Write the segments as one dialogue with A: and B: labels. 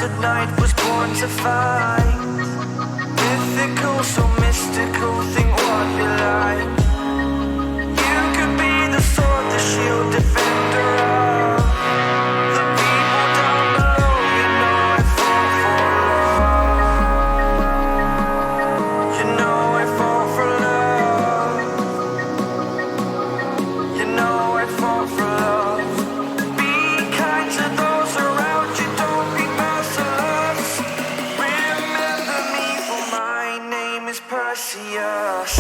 A: at night was born to fight. Mythical, so mystical, think what you like. You could be the sword, the shield, defender of the people down below. You know I fall for love. You know I fall for love. You know I fall for love. Be kind to those around you, don't be merciless. Remember me, for my name is Perseus.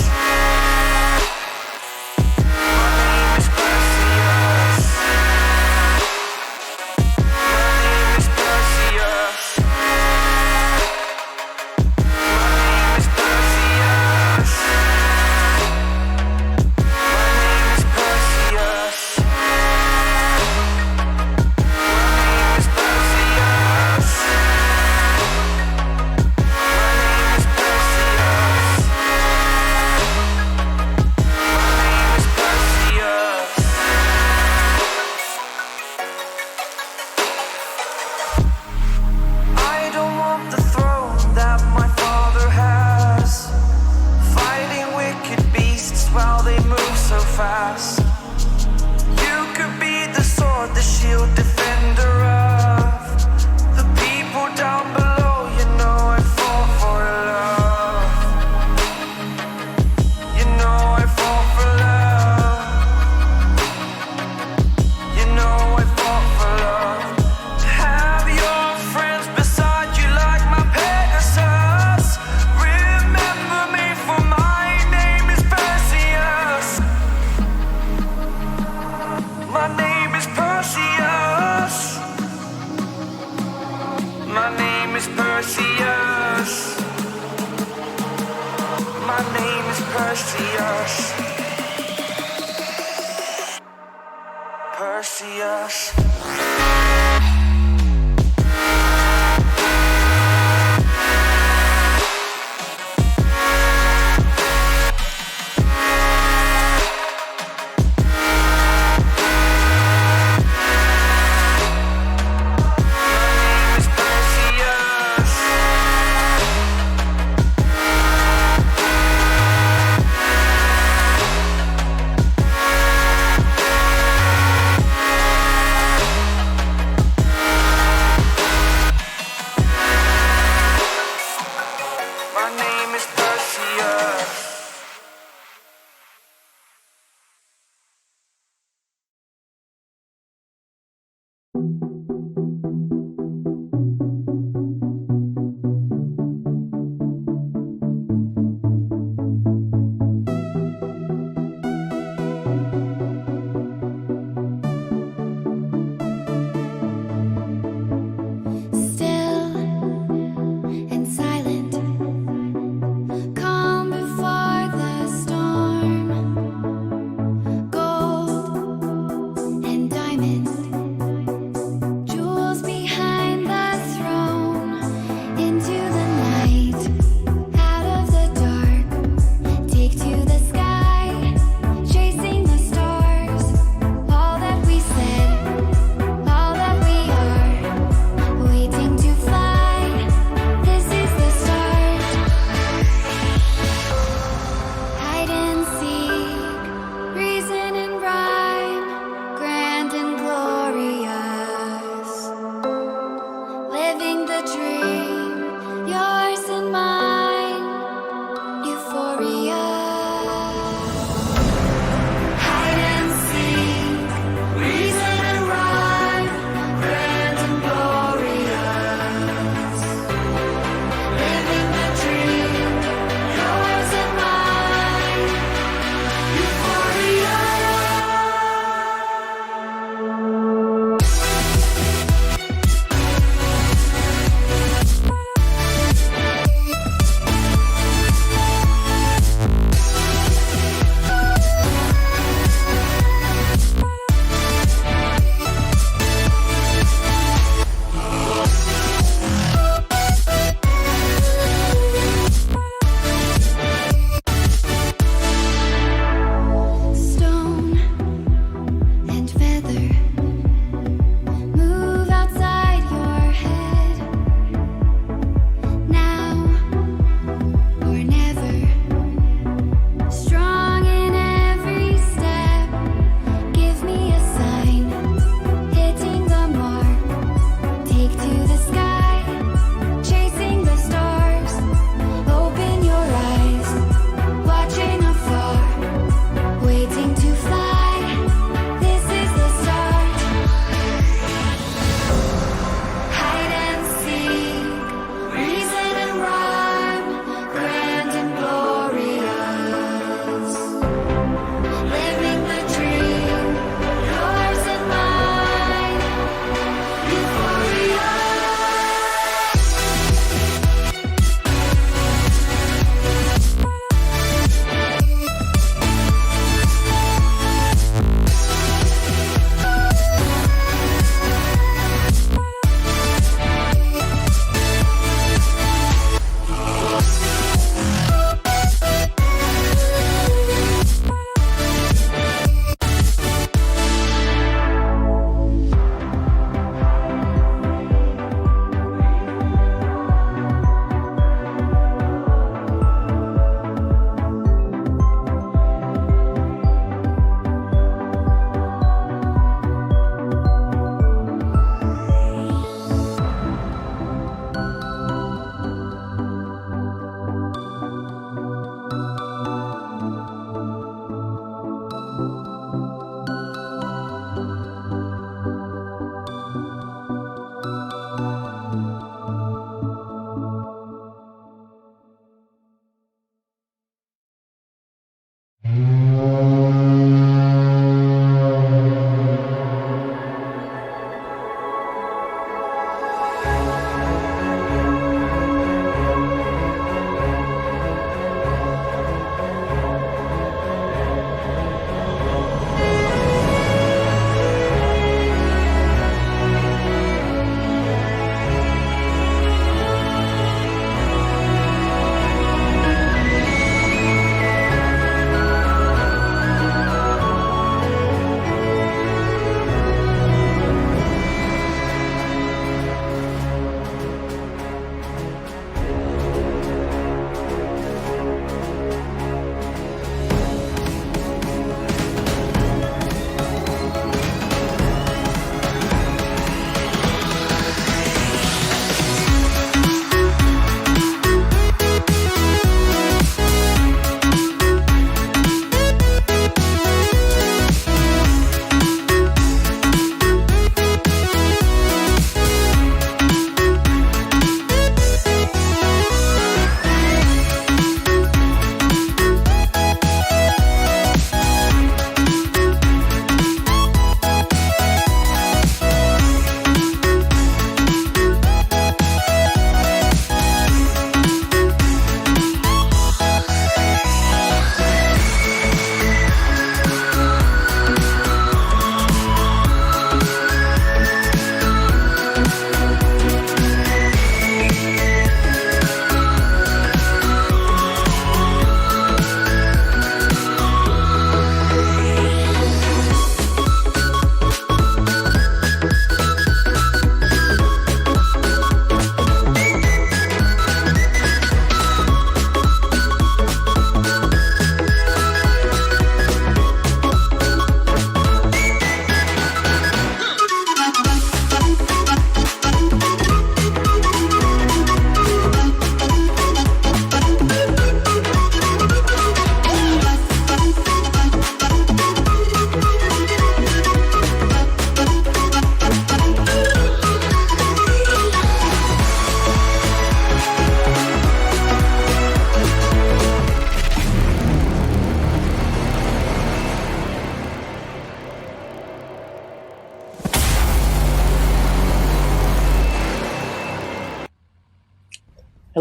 A: Perseus.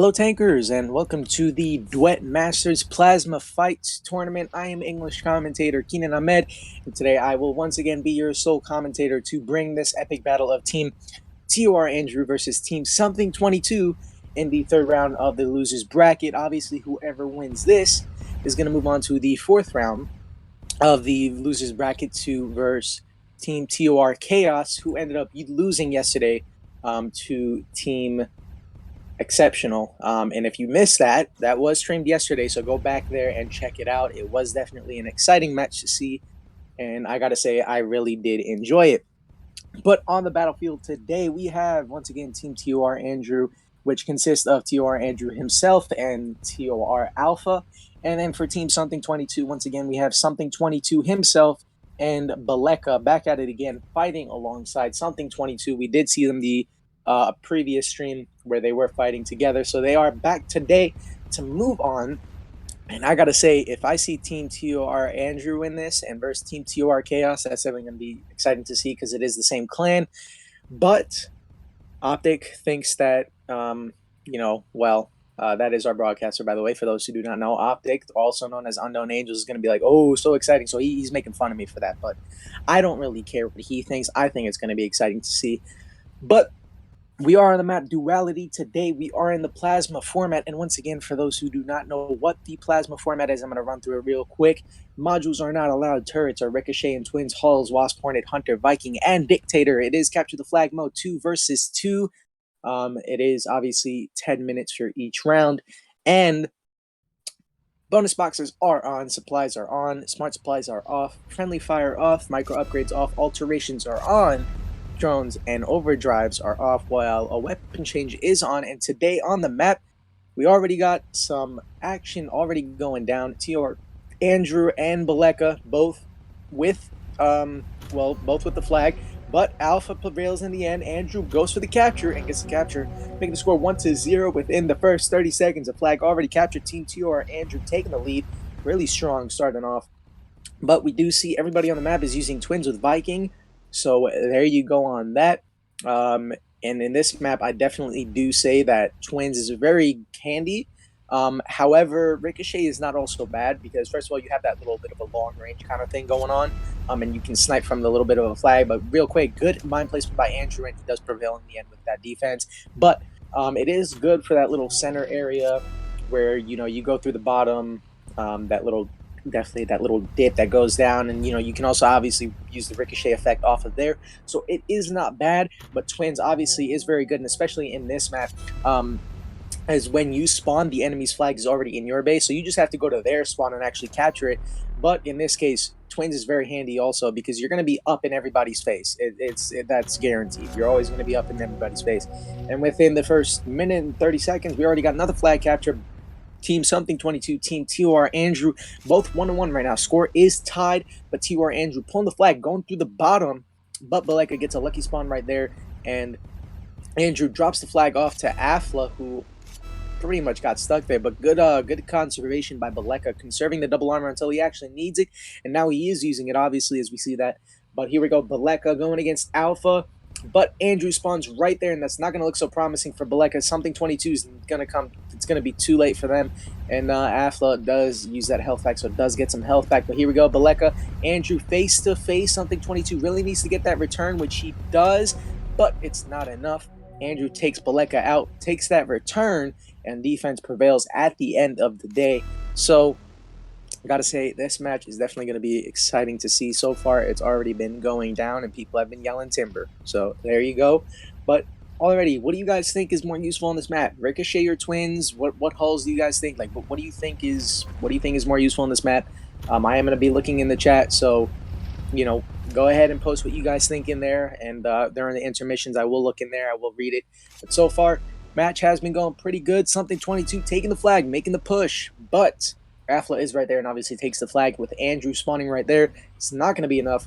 B: Hello tankers and welcome to the Duet Masters Plasma Fights Tournament. I am English commentator Kenanahmed, and today I will once again be your sole commentator to bring this epic battle of Team TOR Andrew versus Team something22 in the third round of the losers bracket. Obviously, whoever wins this is going to move on to the fourth round of the losers bracket to verse Team TOR Chaos, who ended up losing yesterday to Team Exceptional. And if you missed that was streamed yesterday, so go back there and check it out. It was definitely an exciting match to see, and I gotta say I really did enjoy it. But on the battlefield today, we have once again Team TOR Andrew, which consists of TOR Andrew himself and TOR Alpha. And then for Team something22, once again we have something22 himself and Baleka back at it again, fighting alongside something22. We did see them the previous stream where they were fighting together, so they are back today to move on. And I gotta say, if I see Team TOR Andrew in this and versus Team TOR Chaos, that's definitely gonna be exciting to see because it is the same clan. But Optic thinks that that is our broadcaster, by the way. For those who do not know, Optic, also known as Unknown Angels, is going to be like, oh, so exciting. So he's making fun of me for that. But I don't really care what he thinks. I think it's going to be exciting to see. But we are on the map Duality today. We are in the Plasma format. And once again, for those who do not know what the Plasma format is, I'm going to run through it real quick. Modules are not allowed. Turrets are Ricochet and Twins, Hulls, Wasp, Hornet, Hunter, Viking, and Dictator. It is Capture the Flag mode 2 versus 2. It is obviously 10 minutes for each round. And bonus boxes are on, supplies are on, smart supplies are off, friendly fire off, micro upgrades off, alterations are on, drones and overdrives are off, while a weapon change is on. And today on the map, we already got some action already going down. TOR Andrew and Baleka both with the flag, but Alpha prevails in the end. Andrew goes for the capture and gets the capture, making the score 1-0 within the first 30 seconds. A flag already captured. Team TOR Andrew taking the lead, really strong starting off. But we do see everybody on the map is using Twins with Viking, so there you go on that. And in this map, I definitely do say that Twins is very handy. However, Ricochet is not also bad because, first of all, you have that little bit of a long range kind of thing going on, and you can snipe from the little bit of a flag. But real quick, good mind placement by Andrew, and he does prevail in the end with that defense. But it is good for that little center area where you go through the bottom, that little dip that goes down, and you can also obviously use the ricochet effect off of there, so it is not bad. But Twins obviously is very good, and especially in this map, as when you spawn, the enemy's flag is already in your base, so you just have to go to their spawn and actually capture it. But in this case, Twins is very handy also because you're going to be up in everybody's face. That's guaranteed. You're always going to be up in everybody's face. And within the first minute and 30 seconds, we already got another flag capture. Team something22, Team TOR Andrew, both 1-1 right now. Score is tied, but TOR Andrew pulling the flag, going through the bottom, but Baleka gets a lucky spawn right there, and Andrew drops the flag off to Afla, who pretty much got stuck there. But good conservation by Baleka, conserving the double armor until he actually needs it, and now he is using it, obviously, as we see that. But here we go, Baleka going against Alpha. But Andrew spawns right there, and that's not going to look so promising for Baleka. something22 is going to come. It's going to be too late for them. And Afla does use that health back, so it does get some health back. But here we go, Baleka, Andrew face to face. something22 really needs to get that return, which he does, but it's not enough. Andrew takes Baleka out, takes that return, and defense prevails at the end of the day. So I gotta say, this match is definitely going to be exciting to see. So far, it's already been going down, and people have been yelling timber. So there you go. But already, what do you guys think is more useful on this map? Ricochet or Twins? What hulls do you guys think? Like, what do you think is more useful on this map? I am going to be looking in the chat, so go ahead and post what you guys think in there. And during the intermissions, I will look in there. I will read it. But so far, match has been going pretty good. something22 taking the flag, making the push, but Afla is right there and obviously takes the flag with Andrew spawning right there. It's not going to be enough.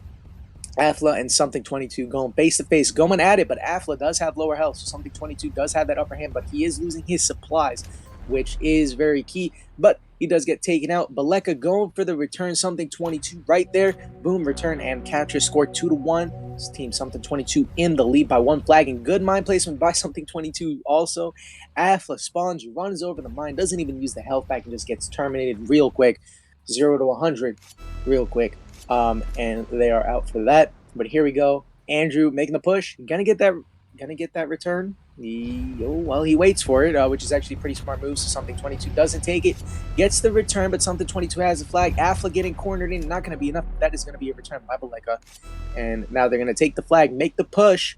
B: Afla and something22 going face to face, going at it, but Afla does have lower health, so something22 does have that upper hand, but he is losing his supplies, which is very key. But he does get taken out. Baleka going for the return, something22 right there. Boom, return and capture, score 2-1. It's Team something22 in the lead by 1 flag, and good mine placement by something22 also. Afla spawns, runs over the mine, doesn't even use the health pack, and just gets terminated real quick. 0 to 100 real quick. And they are out for that. But here we go. Andrew making the push. Gonna get that return. Well, he waits for it, which is actually a pretty smart move. So something22 doesn't take it, gets the return, but something22 has the flag. Afla getting cornered in, not going to be enough. That is going to be a return by Baleka. And now they're going to take the flag, make the push.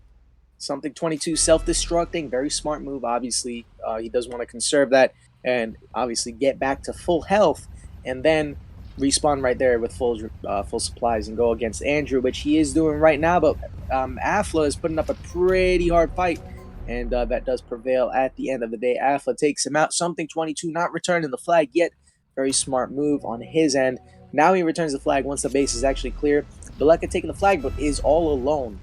B: Something22 self-destructing, very smart move. Obviously, he does want to conserve that and obviously get back to full health, and then respawn right there with full supplies and go against Andrew, which he is doing right now. But Afla is putting up a pretty hard fight, and that does prevail at the end of the day. Afla takes him out. Something22 not returning the flag yet. Very smart move on his end. Now he returns the flag once the base is actually clear. Baleka taking the flag, but is all alone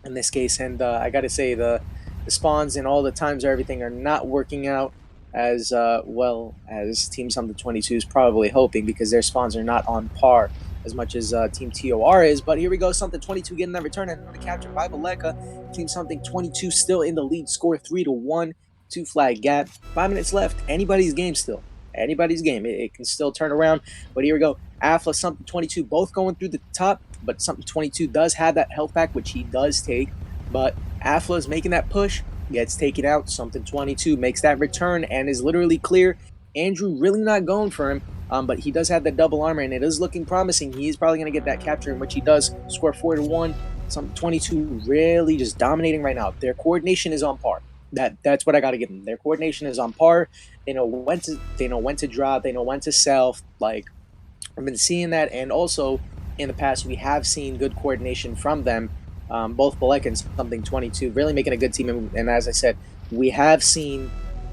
B: in this case. And I gotta say, the spawns and all the times everything are not working out as well as Team something22 is probably hoping, because their spawns are not on par as much as Team TOR is. But here we go, something22 getting that return and another capture by Baleka. Team something22 still in the lead, score 3 to 1, 2 flag gap, 5 minutes left. Anybody's game still. Anybody's game. It can still turn around. But here we go. Afla, something22 both going through the top, but something22 does have that health pack, which he does take. But Afla is making that push, gets taken out. Something22 makes that return and is literally clear. Andrew really not going for him, but he does have the double armor, and it is looking promising. He is probably going to get that capture, in which he does. Score 4 to 1. Something22 really just dominating right now. Their coordination is on par. That's what I got to give them. Their coordination is on par. They know when to drop. They know when to self. Like, I've been seeing that, and also in the past we have seen good coordination from them. Both Baleka and something22 really making a good team, and as I said, we have seen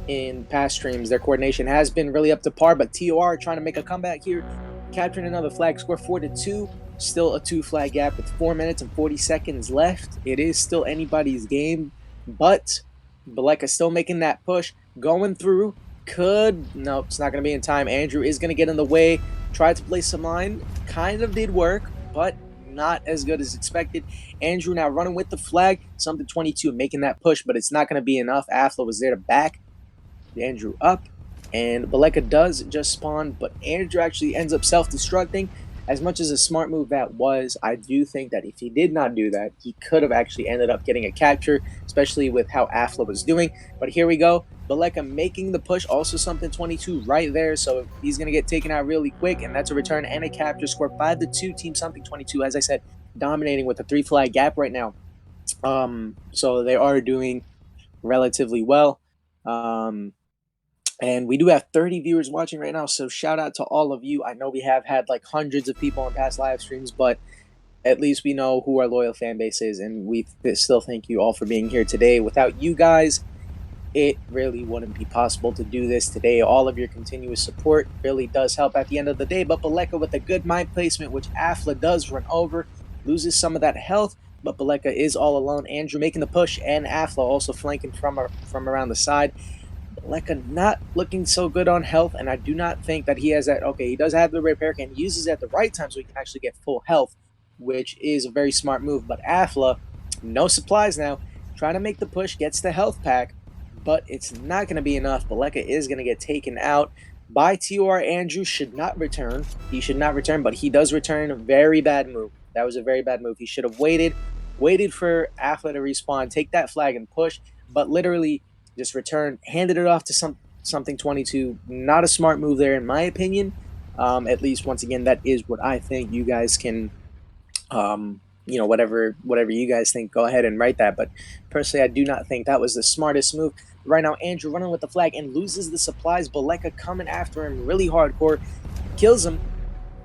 B: in past streams their coordination has been really up to par. But TOR trying to make a comeback here, capturing another flag. Score 4 to 2. Still a 2 flag gap with 4 minutes and 40 seconds left. It is still anybody's game, but Baleka still making that push, going through. Nope, it's not going to be in time. Andrew is going to get in the way. Tried to place some line, kind of did work, but not as good as expected. Andrew now running with the flag. Something22 making that push, but it's not going to be enough. Afla was there to back Andrew up, and Baleka does just spawn, but Andrew actually ends up self-destructing. As much as a smart move that was, I do think that if he did not do that, he could have actually ended up getting a capture, especially with how Afla was doing. But here we go. Baleka making the push, also something22 right there, so he's going to get taken out really quick, and that's a return and a capture. Score 5 to 2, Team something22, as I said, dominating with a 3 flag gap right now. So they are doing relatively well. And we do have 30 viewers watching right now, so shout out to all of you. I know we have had like hundreds of people on past live streams, but at least we know who our loyal fan base is, and we still thank you all for being here today. Without you guys, it really wouldn't be possible to do this today. All of your continuous support really does help at the end of the day. But Baleka with a good mine placement, which Afla does run over, loses some of that health, but Baleka is all alone. Andrew making the push, and Afla also flanking from around the side. Baleka not looking so good on health, and I do not think that he has that. Okay, he does have the repair can, he uses it at the right time so he can actually get full health, which is a very smart move. But Afla, no supplies now, trying to make the push, gets the health pack, but it's not going to be enough. Baleka is going to get taken out by TOR. Andrew should not return. He should not return, but he does return. A very bad move. That was a very bad move. He should have waited for Afla to respawn, take that flag and push, but literally just returned, handed it off to something22. Not a smart move there, in my opinion. At least, once again, that is what I think. You guys can, you know, whatever you guys think, go ahead and write that. But personally, I do not think that was the smartest move. Right now, Andrew running with the flag and loses the supplies. Baleka coming after him really hardcore, kills him,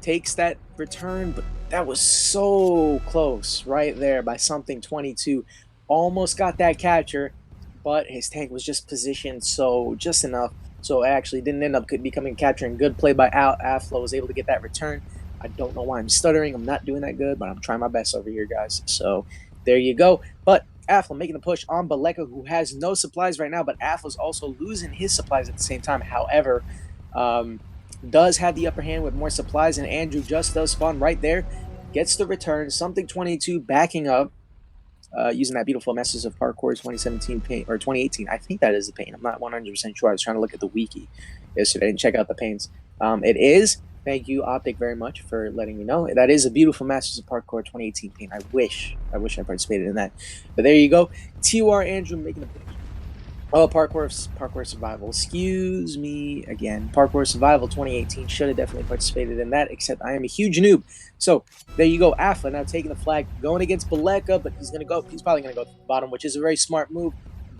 B: takes that return, but that was so close right there by something22. Almost got that capture, but his tank was just positioned so just enough, so it actually didn't end up becoming capturing. Good play by Afla, was able to get that return. I don't know why I'm stuttering. I'm not doing that good, but I'm trying my best over here, guys. So there you go. But Afla making the push on Baleka, who has no supplies right now, but Afla's also losing his supplies at the same time. However, does have the upper hand with more supplies, and Andrew just does spawn right there, gets the return. Something22 backing up, using that beautiful Mastes of Parkour 2017 paint, or 2018. I think that is the paint. I'm not 100% sure. I was trying to look at the wiki yesterday and check out the paints. It is. Thank you, Optic, very much for letting me know. That is a beautiful Mastes of Parkour 2018 paint. I wish I participated in that. But there you go. TUR Andrew making the prediction. Oh, Parkour Survival. Excuse me again. Parkour Survival 2018. Should have definitely participated in that, except I am a huge noob. So there you go. Afla now taking the flag, going against Baleka, but he's probably gonna go to the bottom, which is a very smart move.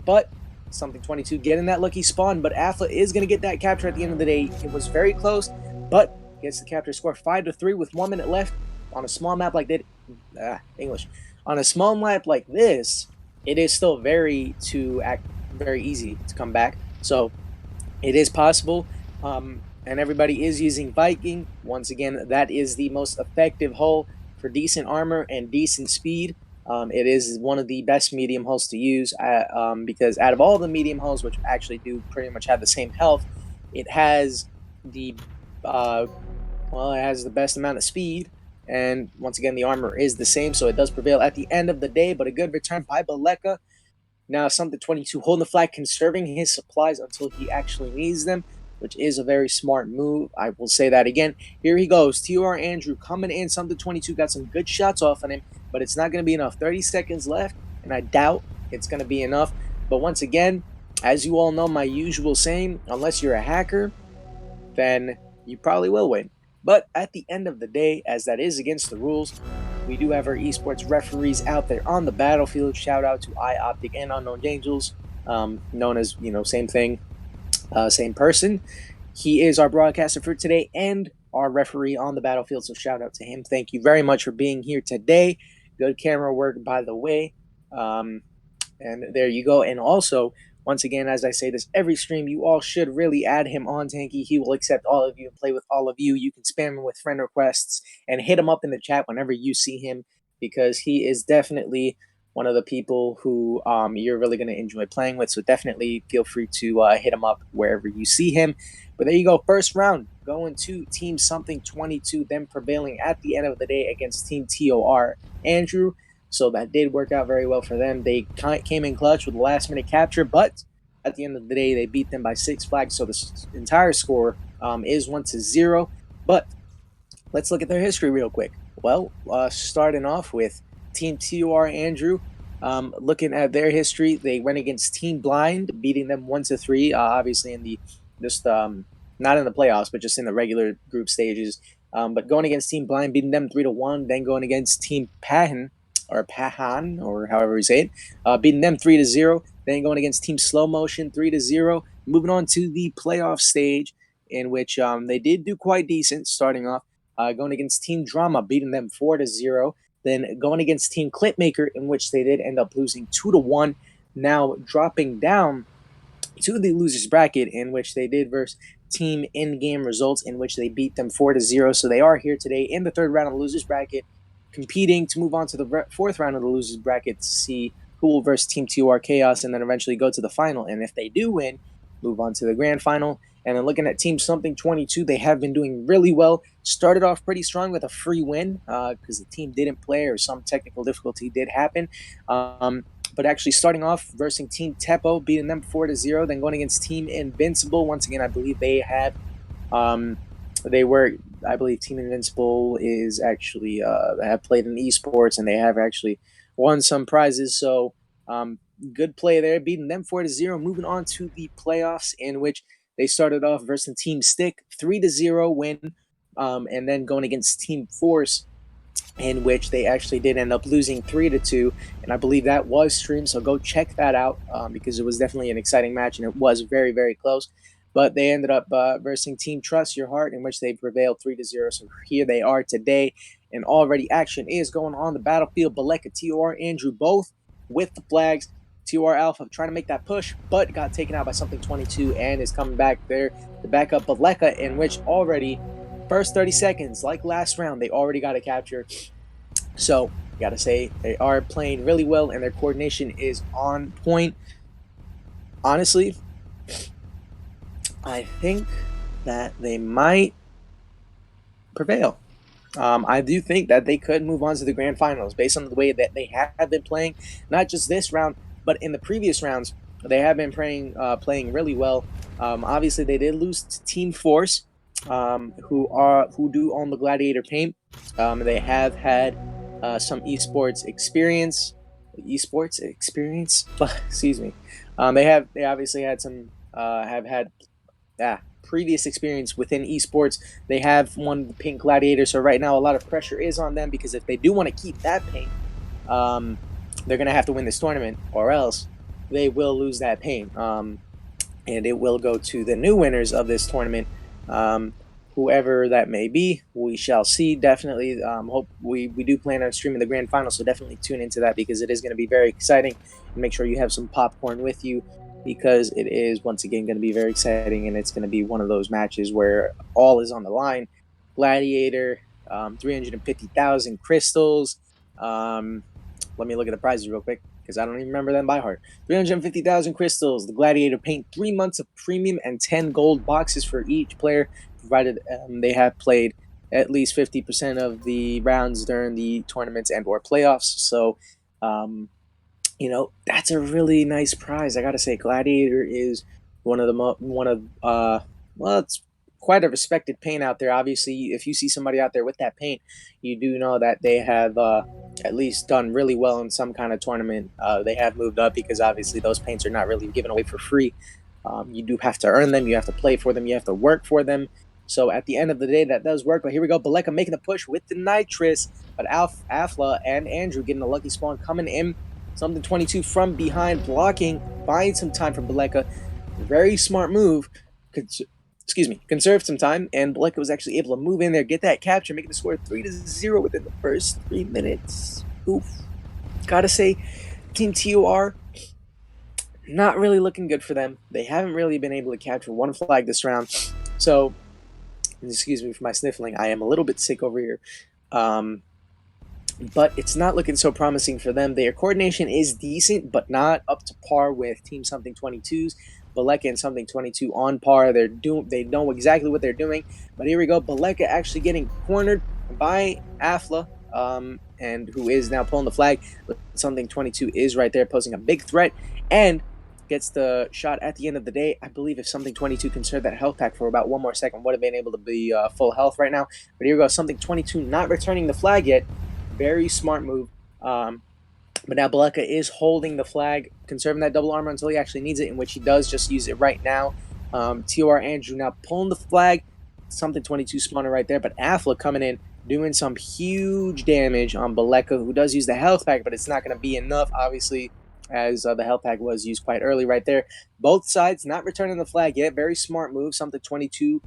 B: But something22 getting that lucky spawn, but Afla is gonna get that capture at the end of the day. It was very close, but gets the capture score 5-3 with 1 minute left on a small map like that. English. On a small map like this, it is still very easy to come back. So it is possible. And everybody is using Viking. Once again, that is the most effective hull for decent armor and decent speed. It is one of the best medium hulls to use because out of all the medium hulls, which actually do pretty much have the same health, it has the it has the best amount of speed. And once again, the armor is the same, so it does prevail at the end of the day. But a good return by Baleka. Now, something22 holding the flag, conserving his supplies until he actually needs them, which is a very smart move. I will say that again. Here he goes. TUR Andrew coming in. Something22 got some good shots off on him, but it's not going to be enough. 30 seconds left, and I doubt it's going to be enough. But once again, as you all know, my usual saying, unless you're a hacker, then you probably will win. But at the end of the day, as that is against the rules, we do have our esports referees out there on the battlefield. Shout out to iOptic and Unknown Angels, known as, same thing, same person. He is our broadcaster for today and our referee on the battlefield, so shout out to him. Thank you very much for being here today. Good camera work, by the way. And there you go. And also, once again, as I say this every stream, you all should really add him on Tanky. He will accept all of you and play with all of you. You can spam him with friend requests and hit him up in the chat whenever you see him, because he is definitely one of the people who you're really going to enjoy playing with. So definitely feel free to hit him up wherever you see him. But there you go. First round going to Team Something22, them prevailing at the end of the day against Team TOR Andrew. So that did work out very well for them. They came in clutch with a last-minute capture, but at the end of the day, they beat them by 6 flags. So the entire score is 1-0. But let's look at their history real quick. Well, starting off with Team TUR Andrew. Looking at their history, they went against Team Blind, beating them 1-3. Obviously, in the not in the playoffs, but just in the regular group stages. But going against Team Blind, beating them 3-1. Then going against Team Pahan, or however you say it, beating them 3-0. Then going against Team Slow Motion 3-0. Moving on to the playoff stage, in which they did do quite decent starting off. Going against Team Drama, beating them 4-0. Then going against Team Clipmaker, in which they did end up losing 2-1. Now dropping down to the losers bracket, in which they did versus Team In-Game Results, in which they beat them 4-0. So they are here today in the third round of the losers bracket, competing to move on to the fourth round of the losers bracket to see who will versus Team TUR Chaos and then eventually go to the final. And if they do win, move on to the grand final. And then looking at Team Something22, they have been doing really well. Started off pretty strong with a free win because the team didn't play or some technical difficulty did happen. But actually starting off versus Team Teppo, beating them 4-0. Then going against Team Invincible. Once again, I believe they had I believe Team Invincible is actually have played in esports, and they have actually won some prizes. So good play there, beating them 4-0. Moving on to the playoffs, in which they started off versus Team Stick, 3-0 win, and then going against Team Force, in which they actually did end up losing 3-2, and I believe that was streamed, so go check that out because it was definitely an exciting match, and it was very, very close. But they ended up versus Team Trust Your Heart, in which they prevailed 3-0. So here they are today, and already action is going on the battlefield. Baleka, TUR, Andrew, both with the flags. TUR Alpha trying to make that push, but got taken out by Something22 and is coming back there to back up Baleka, in which already first 30 seconds, like last round, they already got a capture. So gotta say, they are playing really well, and their coordination is on point. Honestly, I think that they might prevail. I do think that they could move on to the grand finals based on the way that they have been playing, not just this round, but in the previous rounds. They have been playing really well. Obviously, they did lose to Team Force, who do own the Gladiator paint. They have had some esports experience, but excuse me. They obviously had some have had previous experience within esports. They have won the Pink Gladiator, so right now a lot of pressure is on them because if they do want to keep that paint, they're going to have to win this tournament, or else they will lose that paint. And it will go to the new winners of this tournament, whoever that may be. We shall see. Definitely, hope we do plan on streaming the grand final, so definitely tune into that because it is going to be very exciting. And make sure you have some popcorn with you, because it is once again going to be very exciting, and it's going to be one of those matches where all is on the line. Gladiator, 350,000 crystals. Let me look at the prizes real quick because I don't even remember them by heart. 350,000 crystals. The Gladiator paint, 3 months of premium, and 10 gold boxes for each player, provided they have played at least 50% of the rounds during the tournaments and or playoffs. So, that's a really nice prize. I gotta say, Gladiator is it's quite a respected paint out there. Obviously, if you see somebody out there with that paint, you do know that they have at least done really well in some kind of tournament. They have moved up because obviously those paints are not really given away for free. You do have to earn them. You have to play for them. You have to work for them. So at the end of the day, that does work. But here we go. Baleka making the push with the Nitrous. But Afla and Andrew getting a lucky spawn coming in. Something22 from behind, blocking, buying some time from Baleka. Very smart move. Conserved some time, and Baleka was actually able to move in there, get that capture, making the score 3-0 within the first 3 minutes. Oof. Gotta say, Team TOR, not really looking good for them. They haven't really been able to capture one flag this round. So, excuse me for my sniffling. I am a little bit sick over here. But it's not looking so promising for them. Their coordination is decent, but not up to par with Team Something22's. Baleka and Something22 on par. They know exactly what they're doing. But here we go. Baleka actually getting cornered by Afla, and who is now pulling the flag. Something22 is right there posing a big threat and gets the shot at the end of the day. I believe if Something22 conserved that health pack for about one more second, would have been able to be full health right now. But here we go. Something22 not returning the flag yet. Very smart move. But now Baleka is holding the flag, conserving that double armor until he actually needs it, in which he does just use it right now. TOR Andrew now pulling the flag. Something22 spawner right there, but Afla coming in, doing some huge damage on Baleka, who does use the health pack, but it's not going to be enough, obviously, as the health pack was used quite early right there. Both sides not returning the flag yet. Very smart move. Something22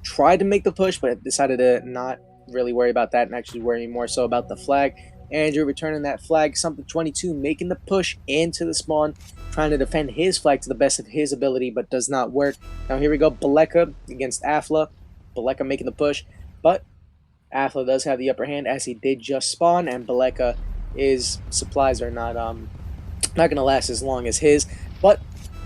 B: tried to make the push, but decided to not really worry about that and actually worry more so about the flag. Andrew returning that flag. Something22 making the push into the spawn, trying to defend his flag to the best of his ability, but does not work. Now here we go. Baleka against Afla. Baleka making the push, but Afla does have the upper hand as he did just spawn, and Baleka supplies are not going to last as long as his, but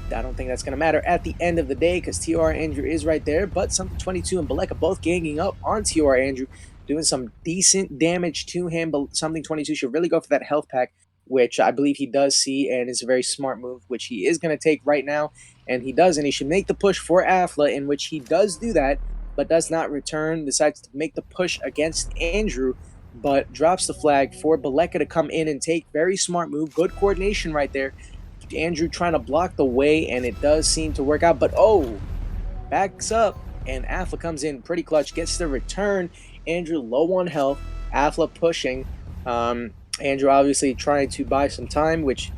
B: I don't think that's going to matter at the end of the day because TOR Andrew is right there, but Something22 and Baleka both ganging up on TOR Andrew, doing some decent damage to him. But Something22 should really go for that health pack, which I believe he does see, and is a very smart move, which he is going to take right now, and he does, and he should make the push for Afla, in which he does do that, but does not return, decides to make the push against Andrew, but drops the flag for Baleka to come in and take. Very smart move, good coordination right there. Andrew trying to block the way, and it does seem to work out, but backs up, and Afla comes in pretty clutch, gets the return. Andrew low on health, Afla pushing. Andrew obviously trying to buy some time, which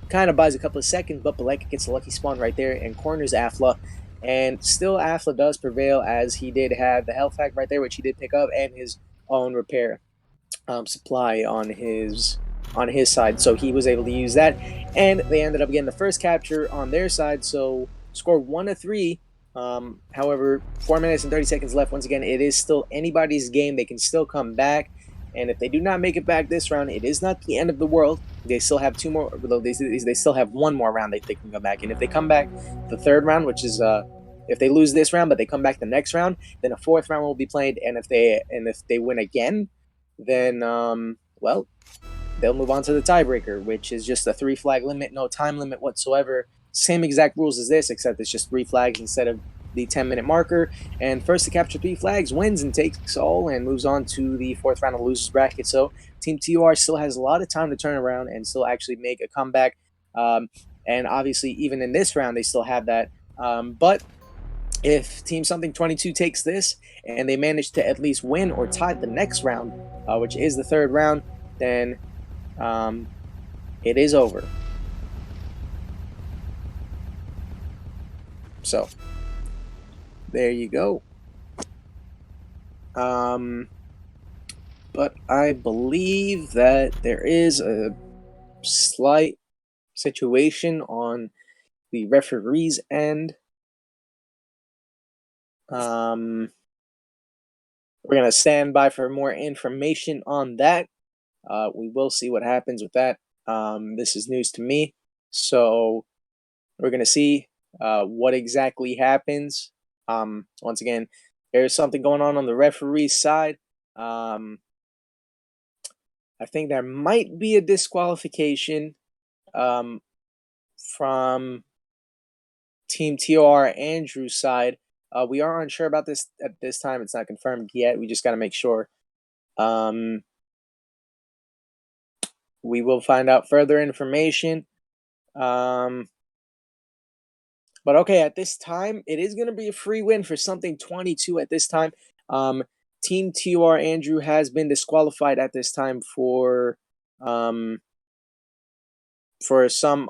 B: kind of buys a couple of seconds, but Baleka gets a lucky spawn right there and corners Afla, and still Afla does prevail as he did have the health pack right there, which he did pick up, and his own repair supply on his side, so he was able to use that, and they ended up getting the first capture on their side, so score 1-3. However, 4 minutes and 30 seconds left. Once again, it is still anybody's game. They can still come back, and if they do not make it back this round, it is not the end of the world. They still have two more, they still have one more round they can come back, and if they come back the third round, which is if they lose this round but they come back the next round, then a fourth round will be played, and if they win again, then well, they'll move on to the tiebreaker, which is just a 3 flag limit, no time limit whatsoever. Same exact rules as this, except it's just 3 flags instead of the 10-minute marker. And first to capture 3 flags wins and takes all and moves on to the fourth round of the losers bracket. So Team TUR still has a lot of time to turn around and still actually make a comeback. And obviously, even in this round, they still have that. But if Team something22 takes this and they manage to at least win or tie the next round, which is the third round, then it is over. So there you go. But I believe that there is a slight situation on the referee's end. We're going to stand by for more information on that. We will see what happens with that. This is news to me. So we're going to see what exactly happens. Once again, there's something going on the referee's side. I think there might be a disqualification from Team TOR Andrew's side. We are unsure about this at this time. It's not confirmed yet. We just got to make sure. We will find out further information. But okay, at this time, it is going to be a free win for something22 at this time. Team TUR Andrew has been disqualified at this time for some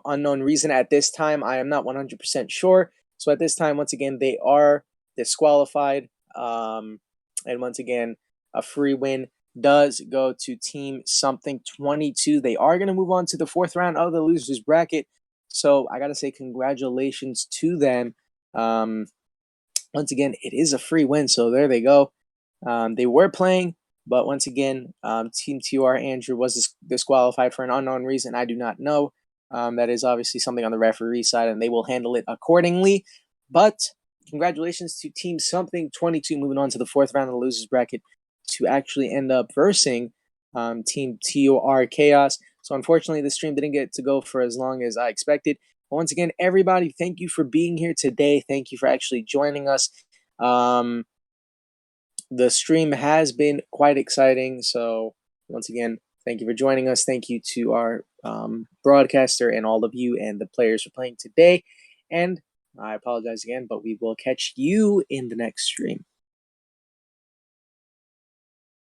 B: unknown reason. At this time, I am not 100% sure. So at this time, once again, they are disqualified. And once again, a free win does go to Team something22. They are going to move on to the fourth round of the losers bracket. So I got to say congratulations to them. Once again, it is a free win. So there they go. They were playing, but once again, Team TUR Andrew was disqualified for an unknown reason. I do not know. That is obviously something on the referee side, and they will handle it accordingly. But congratulations to Team something22 moving on to the fourth round of the losers bracket to actually end up versing Team TUR Chaos. So unfortunately, the stream didn't get to go for as long as I expected. But once again, everybody, thank you for being here today. Thank you for actually joining us. The stream has been quite exciting. So once again, thank you for joining us. Thank you to our broadcaster and all of you and the players for playing today. And I apologize again, but we will catch you in the next stream.